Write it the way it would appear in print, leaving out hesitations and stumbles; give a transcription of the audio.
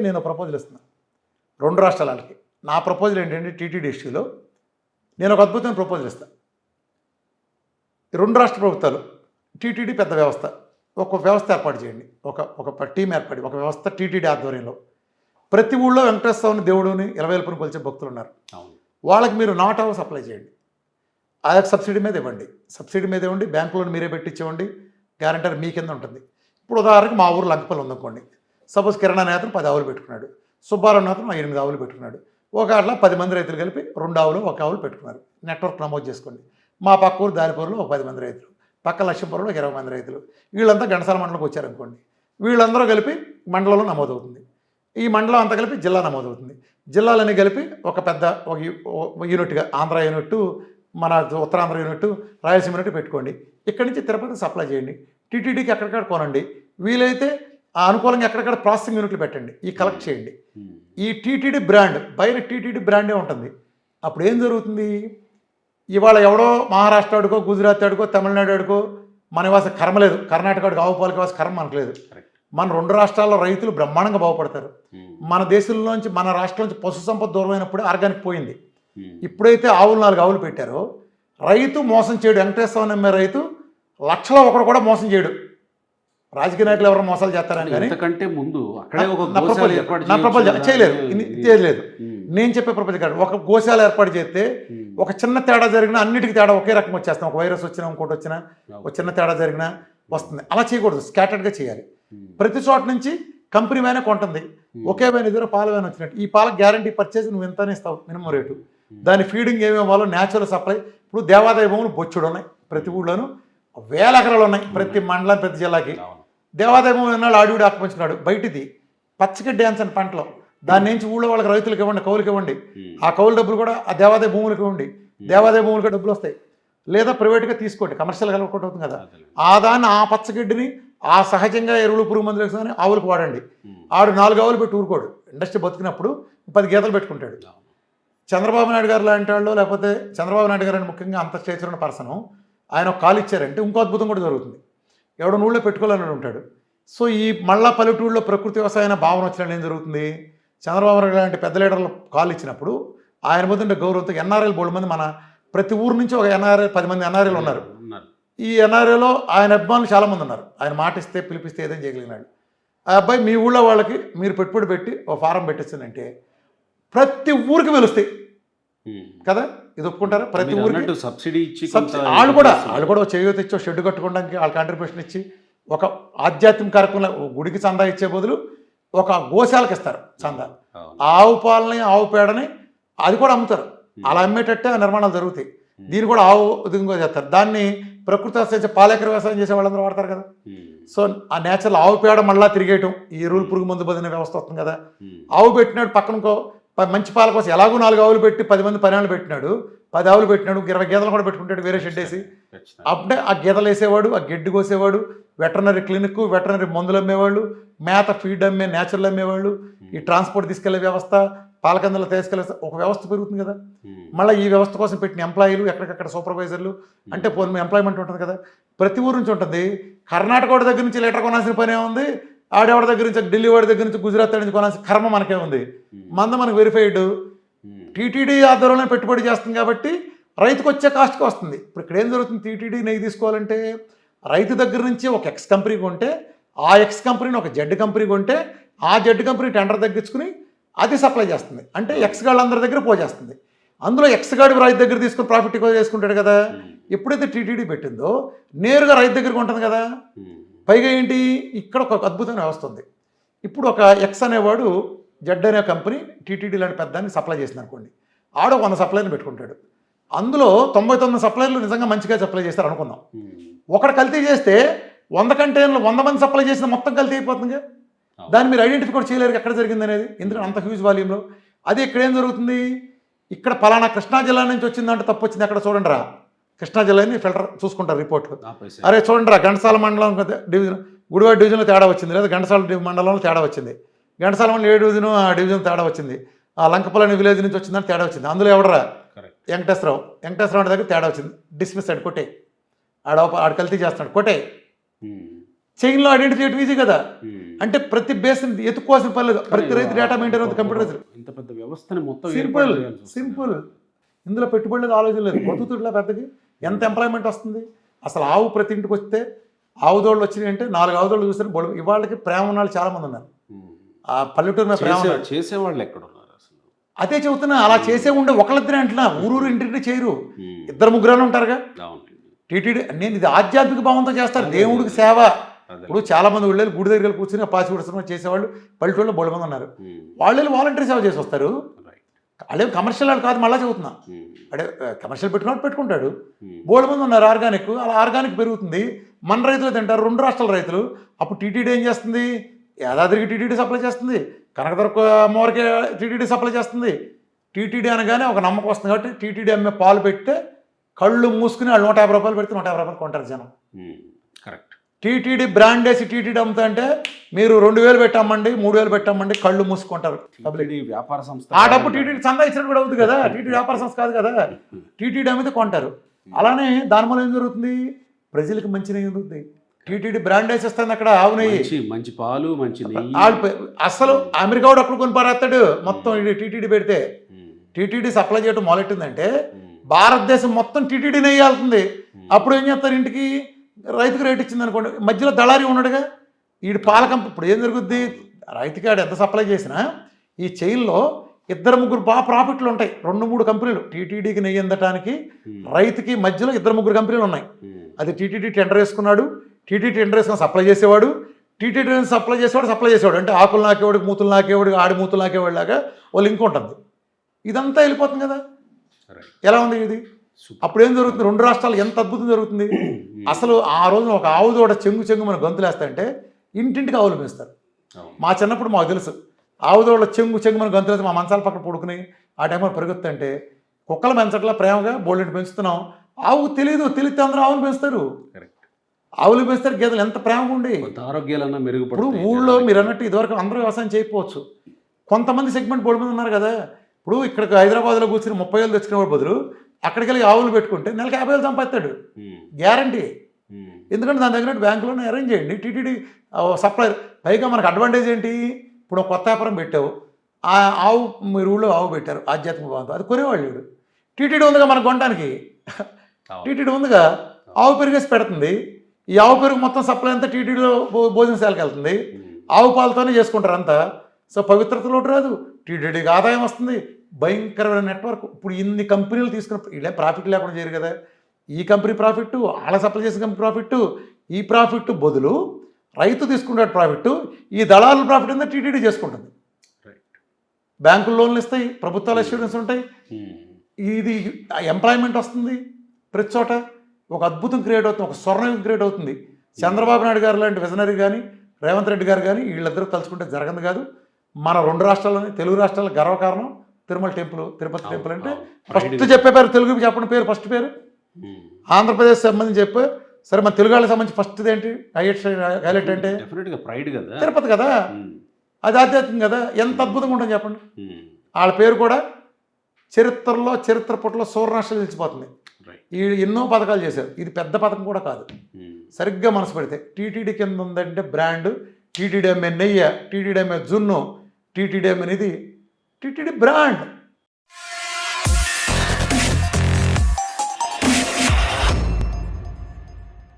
నేను ప్రపోజల్ ఇస్తున్నాను 2 రాష్ట్రాలకి. నా ప్రపోజల్ ఏంటంటే టీటీడీ ఇష్యూలో నేను ఒక అద్భుతమైన ప్రపోజల్ ఇస్తాను. 2 రాష్ట్ర ప్రభుత్వాలు టీటీడీ పెద్ద వ్యవస్థ, ఒక వ్యవస్థ ఏర్పాటు చేయండి, ఒక టీం ఏర్పడి ఒక వ్యవస్థ టీటీడీ ఆధ్వర్యంలో. ప్రతి ఊళ్ళో వెంకటేశ్వర స్వామిని దేవుడిని ఇలవేల్పుని కొలిచే భక్తులు ఉన్నారు. వాళ్ళకి మీరు నాట్ హౌస్ అప్లై చేయండి, ఆ సబ్సిడీ మీద ఇవ్వండి, బ్యాంకులో మీరే పెట్టించేవ్వండి, గ్యారంటర్ మీ కింద ఉంటుంది. ఇప్పుడు ఉదాహరణకు మా ఊరు లంకపల్లి ఉందనుకోండి, సపోజ్ కిరణా నేతను 10 ఆవులు పెట్టుకున్నాడు, సుబ్బారావు నేతను 8 ఆవులు పెట్టుకున్నాడు. ఒక అట్లా 10 మంది రైతులు కలిపి 2 ఆవులు 1 ఆవులు పెట్టుకున్నారు. నెట్వర్క్ నమోదు చేసుకోండి. మా పక్క ఊరు దారిపూర్లో ఒక 10 మంది రైతులు, పక్క లక్ష్మీపురంలో 20 మంది రైతులు, వీళ్ళంతా ఘంటసాల మండలంకి వచ్చారనుకోండి, వీళ్ళందరూ కలిపి మండలంలో నమోదవుతుంది. ఈ మండలం అంతా కలిపి జిల్లా నమోదవుతుంది. జిల్లాలన్నీ కలిపి ఒక పెద్ద ఒక యూనిట్గా ఆంధ్ర యూనిట్, మన ఉత్తరాంధ్ర యూనిట్, రాయలసీమ యూనిట్ పెట్టుకోండి. ఇక్కడి నుంచి తిరుపతికి సప్లై చేయండి. టీటీడీకి ఎక్కడికక్కడ కొనండి. వీలైతే ఆ అనుకూలంగా ఎక్కడికక్కడ ప్రాసెసింగ్ యూనిట్లు పెట్టండి. ఈ కలెక్ట్ చేయండి. ఈ టీటీడీ బ్రాండ్ పైన టీటీడీ బ్రాండే ఉంటుంది. అప్పుడు ఏం జరుగుతుంది? ఇవాళ ఎవడో మహారాష్ట్ర ఆడుకో, గుజరాత్ ఆడుకో, తమిళనాడు ఆడుకో మన వాస కర్మ లేదు, కర్ణాటక ఆడుకో ఆవు పాలకి వాస కర్మ మనకు లేదు. మన 2 రాష్ట్రాల్లో రైతులు బ్రహ్మాండంగా బాగుపడతారు. మన దేశంలోంచి మన రాష్ట్రంలోంచి పశు సంపద దూరం అయినప్పుడే ఆర్గానిక్ పోయింది. ఇప్పుడైతే ఆవులు 4 ఆవులు పెట్టారో రైతు మోసం చేయడు. వెంకటేశ్వర నమ్మే రైతు లక్షలో ఒకడు కూడా మోసం చేయడు. రాజకీయ నాయకులు ఎవరు మోసాలు చేస్తారని కానీ ముందు చేయలేదు. నేను చెప్పే ప్రపంచం కాదు. ఒక గోశాల ఏర్పాటు చేస్తే ఒక చిన్న తేడా జరిగినా అన్నిటికీ తేడా ఒకే రకం వచ్చేస్తాం. ఒక వైరస్ వచ్చినా, ఇంకోటి వచ్చినా, ఒక చిన్న తేడా జరిగినా వస్తుంది. అలా చేయకూడదు, స్కాటర్డ్గా చేయాలి. ప్రతి చోట నుంచి కంపెనీ వ్యానే కొంటుంది. ఒకే వ్యాన్ ఎదురు పాల వ్యాన్ వచ్చినట్టు ఈ పాల గ్యారంటీ పర్చేసి నువ్వు ఎంతనే ఇస్తావు మినిమం రేటు. దాని ఫీడింగ్ ఏమేమి ఇవ్వాలో న్యాచురల్ సప్లై. ఇప్పుడు దేవాదాయ భూములు బొచ్చుడు ఉన్నాయి, ప్రతి ఊళ్ళోనూ 1000 ఎకరాలు ఉన్నాయి, ప్రతి మండలం ప్రతి జిల్లాకి. దేవాదాయ భూములు ఎన్నాళ్ళు ఆడివిడి ఆక్రమించుకున్నాడు. బయటిది పచ్చగడ్డి డ్యాన్స్ అని పంటలో దాని నుంచి ఊళ్ళో వాళ్ళకి రైతులకు ఇవ్వండి, కౌలుకి ఇవ్వండి. ఆ కౌలు డబ్బులు కూడా ఆ దేవాదాయ భూములకు ఇవ్వండి. దేవాదాయ భూములకు డబ్బులు వస్తాయి. లేదా ప్రైవేట్గా తీసుకోండి, కమర్షియల్గా ఒకటి అవుతుంది కదా. ఆ దాన్ని ఆ పచ్చగడ్డిని ఆ సహజంగా ఎరువులు పురుగు మందులు వేసుకొని ఆవులకు వాడండి. 4 ఆవులు పెట్టి ఊరుకోడు. ఇండస్ట్రీ బతికినప్పుడు 10 గేదెలు పెట్టుకుంటాడు. చంద్రబాబు నాయుడు గారు లాంటి వాళ్ళు, లేకపోతే చంద్రబాబు నాయుడు గారు అని ముఖ్యంగా అంత స్టేచర్ ఉన్న పర్సన్, ఆయన ఒక కాలు ఇచ్చారంటే ఇంకో అద్భుతం కూడా జరుగుతుంది. ఎవడో ఊళ్ళో పెట్టుకోవాలని ఉంటాడు. సో ఈ మళ్ళా పల్లెటూళ్ళలో ప్రకృతి వ్యవసాయ భావన వచ్చినప్పుడు ఏం జరుగుతుంది? చంద్రబాబు నాయుడు లాంటి పెద్ద లీడర్లు కాలు ఇచ్చినప్పుడు ఆయన ముందు గౌరవంతో ఎన్ఆర్ఐలు బోల్డ్ మంది, మన ప్రతి ఊరు నుంచి ఒక ఎన్ఆర్ఐ 10 మంది ఎన్ఆర్ఐలు ఉన్నారు. ఈ ఎన్ఆర్ఐలో ఆయన అభిమానులు చాలామంది ఉన్నారు. ఆయన మాట ఇస్తే పిలిపిస్తే ఏదైనా చేయగలిగినాడు. ఆ అబ్బాయి మీ ఊళ్ళో వాళ్ళకి మీరు పెట్టుబడి పెట్టి ఒక ఫారం పెట్టించిందంటే ప్రతి ఊరికి వెలుస్తాయి కదా. ఇది ఒప్పుకుంటారా? ప్రతి ఊరికి సబ్సిడీ ఇచ్చి వాళ్ళు కూడా చేయూత ఇచ్చి షెడ్ కట్టుకోవడానికి వాళ్ళ కాంట్రిబ్యూషన్ ఇచ్చి ఒక ఆధ్యాత్మిక కార్యక్రమంలో గుడికి చందా ఇచ్చే బదులు ఒక గోశాలకు ఇస్తారు చందా. ఆవు పాలని, ఆవు పేడని అది కూడా అమ్ముతారు. అలా అమ్మేటట్టే నిర్మాణాలు జరుగుతాయి. దీన్ని కూడా ఆవు దిగుగా చేస్తారు. దాన్ని ప్రకృతి వ్యవసాయం పాలేకర వ్యవసాయం చేసే వాళ్ళందరూ వాడతారు కదా. సో ఆ నేచురల్ ఆవు పేడ మళ్ళీ తిరిగేయటం, ఈ ఎరువులు పురుగు మందు బదిలీ వ్యవస్థ వస్తుంది కదా. ఆవు పెట్టినాడు పక్కన మంచి పాల కోసం ఎలాగో 4 ఆవులు పెట్టి 10 మంది 10 ఆవులు పెట్టినాడు, 10 ఆవులు పెట్టినాడు, 20 గేదెలు కూడా పెట్టుకుంటాడు వేరే షెడ్ వేసి. అప్పుడే ఆ గేదెలు వేసేవాడు, ఆ గడ్డి కోసేవాడు, వెటర్నరీ క్లినిక్, వెటర్నరీ మందులు అమ్మేవాళ్ళు, మేత ఫీడ్ అమ్మే న్యాచురల్ అమ్మేవాళ్ళు, ఈ ట్రాన్స్పోర్ట్ తీసుకెళ్లే వ్యవస్థ, పాలకందలు తీసుకెళ్లే ఒక వ్యవస్థ పెరుగుతుంది కదా. మళ్ళీ ఈ వ్యవస్థ కోసం పెట్టిన ఎంప్లాయీలు, ఎక్కడికక్కడ సూపర్వైజర్లు, అంటే పోనీ ఎంప్లాయ్మెంట్ ఉంటుంది కదా. ప్రతి ఊరు నుంచి ఉంటుంది. కర్ణాటక వాడి దగ్గర నుంచి లీటర్ కొనాల్సిన పనే ఉంది, ఆడేవాడి దగ్గర నుంచి, ఢిల్లీ వాడి దగ్గర నుంచి, గుజరాత్ నుంచి కొనాల్సిన కర్మ మనకే ఉంది. మనకు వెరిఫైడ్ టీటీడీ ఆధ్వర్యంలో పెట్టుబడి చేస్తుంది కాబట్టి రైతుకు వచ్చే కాస్ట్కి వస్తుంది. ఇప్పుడు ఇక్కడ ఏం జరుగుతుంది? టీటీడీ నెయ్యి తీసుకోవాలంటే రైతు దగ్గర నుంచి ఒక ఎక్స్ కంపెనీ కొంటే, ఆ ఎక్స్ కంపెనీని ఒక జెడ్ కంపెనీ కొంటే, ఆ జెడ్ కంపెనీ టెండర్ తగ్గించుకుని అది సప్లై చేస్తుంది. అంటే ఎక్స్ గాళ్ళందరి దగ్గర పోజేస్తుంది. అందులో ఎక్స్ గాడి రైతు దగ్గర తీసుకుని ప్రాఫిట్ ఎక్కువ చేసుకుంటాడు కదా. ఎప్పుడైతే టీటీడీ పెట్టిందో నేరుగా రైతు దగ్గరకు ఉంటుంది కదా. పైగా ఏంటి, ఇక్కడ ఒక అద్భుతమైన వ్యవస్థ ఉంది. ఇప్పుడు ఒక ఎక్స్ అనేవాడు జెడ్ అనే కంపెనీ టీటీడీ లాంటి పెద్దాన్ని సప్లై చేసింది అనుకోండి, ఆడ 100 సప్లైని పెట్టుకుంటాడు. అందులో 99 సప్లైర్లు నిజంగా మంచిగా సప్లై చేస్తారు అనుకుందాం. ఒకటి కల్తీ చేస్తే 100 కంటైనర్లు 100 మంది సప్లై చేసిన మొత్తం కల్తీ అయిపోతుంది. దాన్ని మీరు ఐడెంటిఫై కూడా చేయలేరు ఎక్కడ జరిగింది అనేది, ఎందుకంటే అంత హ్యూజ్ వాల్యూమ్లో. అదే ఇక్కడ ఏం జరుగుతుంది? ఇక్కడ పలానా కృష్ణా జిల్లా నుంచి వచ్చిందంటే తప్పు వచ్చింది, అక్కడ చూడండి రా కృష్ణా జిల్లాని ఫిల్టర్ చూసుకుంటారు రిపోర్ట్లు. అరే చూడండి రా ఘంటసాల మండలం డివిజన్, గుడివాడ డివిజన్లో తేడా వచ్చింది, లేదా ఘంటసాల మండలంలో తేడా వచ్చింది, ఘంటసాల మండలం ఏ డివిజను ఆ డివిజన్ తేడా వచ్చింది, ఆ లంకపల్లి విలేజ్ నుంచి వచ్చిందని తేడా వచ్చింది. అందులో ఎవడరా? వెంకటేశ్వరరావు దగ్గర తేడా వచ్చింది, డిస్మిస్ అయ్యాడు, కొట్టే ఆడ కల్తీ చేస్తున్నాడు, కొట్టే చైన్లో ఐడెంటిఫై చేయడం ఈజీ కదా. అంటే ప్రతి బేస్ ఎత్తుకోవాల్సిన పని లేదు, ప్రతి రైతు డేటా మెయింటైన్ అవుతుంది కంప్యూటరైజ్. ఇంత పెద్ద వ్యవస్థని మొత్తం సింపుల్ సింపుల్. ఇందులో పెట్టుబడి లేదు, ఆలోచన లేదు, బతుకుతుట్లా పెద్దకి ఎంత ఎంప్లాయ్మెంట్ వస్తుంది. అసలు ఆవు ప్రతి ఇంటికి వస్తే ఆవు దోళ్ళు వచ్చినాయి అంటే 4 ఆవు దోళ్ళు చూస్తే బొడు. ఇవాళకి ప్రేమ ఉన్నాళ్ళు చాలా మంది ఉన్నారు. ఆ పల్లెటూరు మీద ప్రేమ చేసేవాళ్ళు ఎక్కడ ఉన్నారు అసలు? అదే చెబుతున్నా. అలా చేసే ఉండే ఒకళ్ళిద్దరే అంటున్నా, ఊరూరు ఇంటింటి చేయరు, 2-3 ఉంటారుగా. టీటీడీ నేను ఇది ఆధ్యాత్మిక భావంతో చేస్తారు, దేవుడికి సేవ. ఇప్పుడు చాలా మంది వెళ్ళి గుడి దగ్గర కూర్చొని పాసి ఉడసడం చేసేవాళ్ళు పల్లెటూళ్ళలో బోళ్ళ మంది ఉన్నారు. వాళ్ళు వాలంటరీ సేవ చేసి వస్తారు. వాళ్ళే కమర్షియల్ వాళ్ళు కాదు, మళ్ళీ చెబుతున్నా. అంటే కమర్షియల్ పెట్టుకున్నాడు పెట్టుకుంటాడు. బోళ్ళ మంది ఉన్నారు ఆర్గానిక్. అలా ఆర్గానిక్ పెరుగుతుంది, మన రైతులు తింటారు, 2 రాష్ట్రాల రైతులు. అప్పుడు టీటీడీ ఏం చేస్తుంది? యాదాద్రికి టీటీడీ సప్లై చేస్తుంది, కనకదుర్గ అమ్మవారికి టీటీడీ సప్లై చేస్తుంది. టీటీడీ అనగానే ఒక నమ్మకం వస్తుంది కాబట్టి టీటీడీ అమ్మే పాలు పెడితే కళ్ళు మూసుకుని వాళ్ళు 150 రూపాయలు పెడితే 150 రూపాయలు కొంటారు జనం. కరెక్ట్. టీటీడీ బ్రాండ్ వేసి టీటీడీ అమ్ముతా అంటే మీరు 2000 పెట్టామండి, 3000 పెట్టామండి, కళ్ళు మూసుకుంటారు. వ్యాపార సంస్థ ఆ డబ్బు టీటీడీ చందా ఇచ్చినట్టు కూడా అవుతుంది కదా. టీటీడీ వ్యాపార సంస్థ కాదు కదా, టీటీడీ అమ్మితే కొంటారు. అలానే దానివల్ల ఏం జరుగుతుంది? ప్రజలకు మంచి నెయ్యి ఉంటుంది. టీటీడీ బ్రాండ్ వేసేస్తుంది అక్కడ ఆవు నెయ్యి, మంచి పాలు, మంచి నెయ్యి. అసలు అమెరికా వాడు అప్పుడు కొని పారేస్తాడు మొత్తం. టీటీడీ పెడితే టీటీడీ సప్లై చేయడం మొదలెట్టిందంటే భారతదేశం మొత్తం టీటీడీ నెయ్యి వెళ్తుంది. అప్పుడు ఏం చేస్తారు? ఇంటికి రైతుకు రేట్ ఇచ్చింది అనుకోండి, మధ్యలో దళారీ ఉన్నాడుగా, వీడి పాల కంపెనీ. ఇప్పుడు ఏం జరుగుద్ది? రైతుకి ఆడు ఎంత సప్లై చేసినా ఈ చైన్లో 2-3 బాగా ప్రాఫిట్లు ఉంటాయి. 2-3 కంపెనీలు టీటీడీకి నెయ్యి అందటానికి రైతుకి మధ్యలో 2-3 కంపెనీలు ఉన్నాయి. అది టీటీడీ టెండర్ వేసుకున్నాడు, టీటీడీ టెండర్ వేసుకుని సప్లై చేసేవాడు, టీటీడీ సప్లై చేసేవాడు అంటే ఆకులు నాకేవాడికి, మూతులు నాకేవాడికి, ఆడి మూతులు నాకేవాడి లాగా ఓ లింక్ ఉంటుంది. ఇదంతా వెళ్ళిపోతుంది కదా. ఎలా ఉంది ఇది? అప్పుడు ఏం జరుగుతుంది? 2 రాష్ట్రాలు ఎంత అద్భుతం జరుగుతుంది. అసలు ఆ రోజున ఒక ఆవు దూడ చెంగు మన గంతులేస్తాయంటే ఇంటింటికి ఆవులు పెంచుతారు. మా చిన్నప్పుడు మాకు తెలుసు, ఆవు దూడ చెంగు మన గంతులేస్తే మా మంచాల పక్కన పడుకుని ఆ టైంలో పెరుగుతుంటే కుక్కలు పెంచట్లా ప్రేమగా బోల్డెంట్ పెంచుతున్నాం. ఆవు తెలియతే అందరూ ఆవులు పెంచుతారు, ఆవులు పెంచుతారు, గేదెలు ఎంత ప్రేమగా ఉండి ఆరోగ్యాలన్నా మెరుగుపడు. ఇప్పుడు ఊళ్ళో మీరు అన్నట్టు ఇదివరకు అందరూ వ్యవసాయం చేయకపోవచ్చు, కొంతమంది సెగ్మెంట్ బోర్డు మీద ఉన్నారు కదా. ఇప్పుడు ఇక్కడికి హైదరాబాద్లో కూర్చుని 30,000 తెచ్చుకునేవాడు బదులు అక్కడికి వెళ్ళి ఆవులు పెట్టుకుంటే నెలకు 50,000 సంపాదిస్తాడు గ్యారంటీ. ఎందుకంటే దాని దగ్గర బ్యాంకులోనే అరేంజ్ చేయండి టీటీడీ సప్లై. పైగా మనకు అడ్వాంటేజ్ ఏంటి? ఇప్పుడు కొత్త వ్యాపారం పెట్టావు, ఆ ఆవు మీరు ఊళ్ళో ఆవు పెట్టారు ఆధ్యాత్మిక భావంతో, అది కొనేవాళ్ళు. టీటీడీ ఉందిగా మనకు కొనడానికి, టీటీడీ ఉందిగా, ఆవు పెరిగేసి పెడుతుంది. ఈ ఆవు పెరుగు మొత్తం సప్లై అంతా టీటీడీలో భోజనశాలకు వెళ్తుంది. ఆవు పాలతోనే చేసుకుంటారు అంతా. సో పవిత్రత లోటు రాదు, టీటీడీకి ఆదాయం వస్తుంది, భయంకరమైన నెట్వర్క్. ఇప్పుడు ఇన్ని కంపెనీలు తీసుకున్న ఇలా ప్రాఫిట్ లేకుండా చేయరు కదా. ఈ కంపెనీ ప్రాఫిట్, వాళ్ళ సప్లై చేసిన కంపెనీ ప్రాఫిట్, ఈ ప్రాఫిట్ బదులు రైతు తీసుకుంటాడు ప్రాఫిట్, ఈ దళారుల ప్రాఫిట్ అంతా టీటీడీ చేసుకుంటుంది. బ్యాంకులు లోన్లు ఇస్తాయి, ప్రభుత్వాలు అష్యూరెన్స్ ఉంటాయి, ఇది ఎంప్లాయ్మెంట్ వస్తుంది ప్రతి చోట. ఒక అద్భుతం క్రియేట్ అవుతుంది, ఒక స్వర్ణయుగం క్రియేట్ అవుతుంది. చంద్రబాబు నాయుడు గారు లాంటి విజనరీ కానీ, రేవంత్ రెడ్డి గారు కానీ వీళ్ళిద్దరూ తలుచుకుంటే జరగదు కాదు. మన 2 రాష్ట్రాల్లోని తెలుగు రాష్ట్రాల గర్వకారణం తిరుమల టెంపుల్, తిరుపతి టెంపుల్. అంటే ఫస్ట్ చెప్పే పేరు తెలుగుకి చెప్పండి, పేరు ఫస్ట్ పేరు ఆంధ్రప్రదేశ్ సంబంధించి చెప్పే. సరే మన తెలుగు వాళ్ళకి సంబంధించి ఫస్ట్ ఏంటి హైలైట్ అంటే తిరుపతి కదా. అది ఆధ్యాత్మికం కదా, ఎంత అద్భుతంగా ఉంటుంది చెప్పండి. వాళ్ళ పేరు కూడా చరిత్ర పుటలో సువర్ణాక్షరాలు నిలిచిపోతుంది. ఈ ఎన్నో పథకాలు చేశారు, ఇది పెద్ద పథకం కూడా కాదు. సరిగ్గా మనసు పెడితే టీటీడీ కింద ఉందంటే బ్రాండ్, టీటీడీ అమ్మే నెయ్యి, టీటీడీ అమ్మే జున్ను, టీటీడీ అమ్మే ఇది టీటీడీ బ్రాండ్.